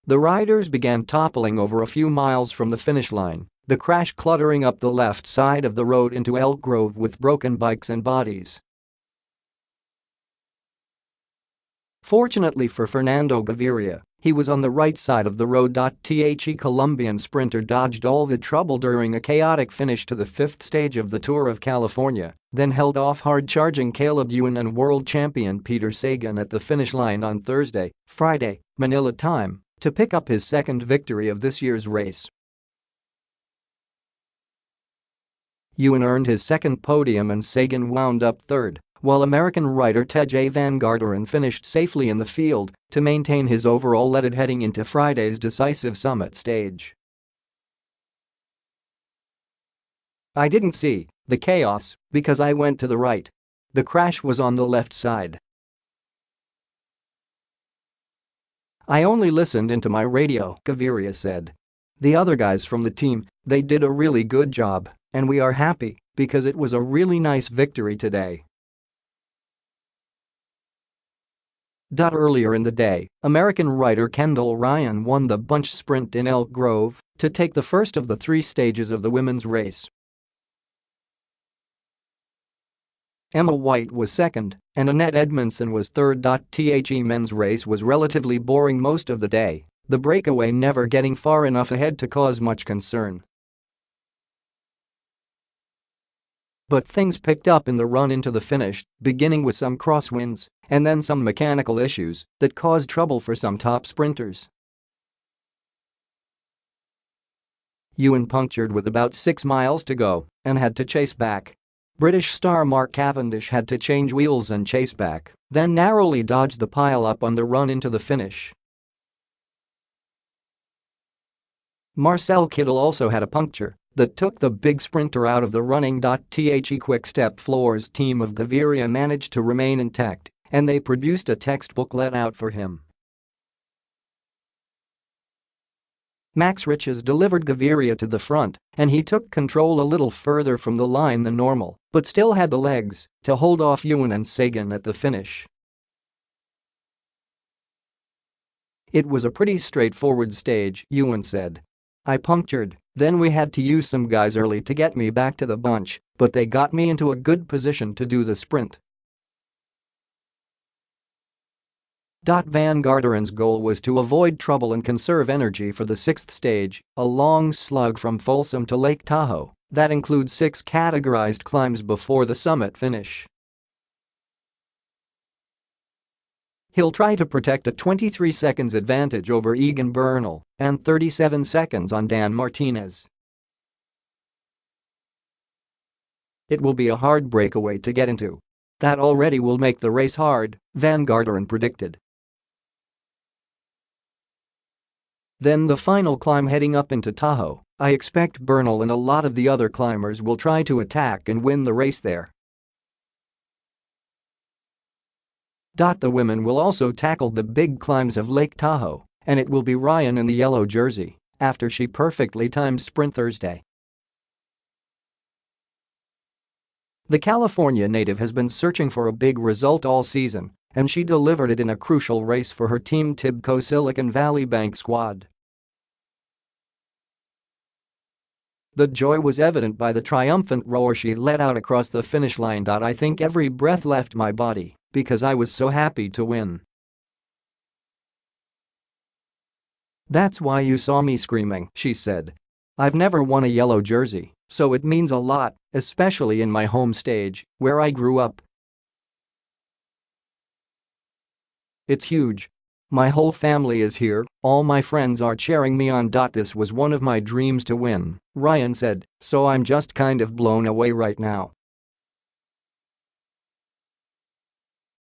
The riders began toppling over a few miles from the finish line, the crash cluttering up the left side of the road into Elk Grove with broken bikes and bodies. Fortunately for Fernando Gaviria, he was on the right side of the road. Tejay Colombian sprinter dodged all the trouble during a chaotic finish to the fifth stage of the Tour of California, then held off hard-charging Caleb Ewan and world champion Peter Sagan at the finish line on Thursday, Friday, Manila time, to pick up his second victory of this year's race. Ewan earned his second podium and Sagan wound up third, while American rider Tejay van Garderen finished safely in the field to maintain his overall lead heading into Friday's decisive summit stage. "I didn't see the chaos because I went to the right. The crash was on the left side. I only listened into my radio," Gaviria said. "The other guys from the team, they did a really good job, and we are happy because it was a really nice victory today." Earlier in the day, American rider Kendall Ryan won the bunch sprint in Elk Grove to take the first of the three stages of the women's race. Emma White was second, and Annette Edmondson was third. The men's race was relatively boring most of the day, the breakaway never getting far enough ahead to cause much concern. But things picked up in the run into the finish, beginning with some crosswinds and then some mechanical issues that caused trouble for some top sprinters. Ewan punctured with about 6 miles to go and had to chase back. British star Mark Cavendish had to change wheels and chase back, then narrowly dodged the pile-up on the run into the finish. Marcel Kittel also had a puncture that took the big sprinter out of the running. The Quick-Step Floors team of Gaviria managed to remain intact, and they produced a textbook let-out for him. Max Riches delivered Gaviria to the front, and he took control a little further from the line than normal, but still had the legs to hold off Ewan and Sagan at the finish. "It was a pretty straightforward stage," Ewan said. "I punctured, then we had to use some guys early to get me back to the bunch, but they got me into a good position to do the sprint." Van Garderen's goal was to avoid trouble and conserve energy for the sixth stage, a long slug from Folsom to Lake Tahoe that includes 6 categorized climbs before the summit finish. He'll try to protect a 23 seconds advantage over Egan Bernal and 37 seconds on Dan Martinez. "It will be a hard breakaway to get into. That already will make the race hard," Van Garderen predicted. Then the final climb heading up into Tahoe, "I expect Bernal and a lot of the other climbers will try to attack and win the race there." The women will also tackle the big climbs of Lake Tahoe, and it will be Ryan in the yellow jersey after she perfectly timed sprint Thursday. The California native has been searching for a big result all season, and she delivered it in a crucial race for her Team Tibco Silicon Valley Bank squad. The joy was evident by the triumphant roar she let out across the finish line. "I think every breath left my body because I was so happy to win. That's why you saw me screaming," she said. "I've never won a yellow jersey, so it means a lot, especially in my home stage, where I grew up. It's huge. My whole family is here, all my friends are cheering me on. This was one of my dreams to win," Ryan said, "so I'm just kind of blown away right now."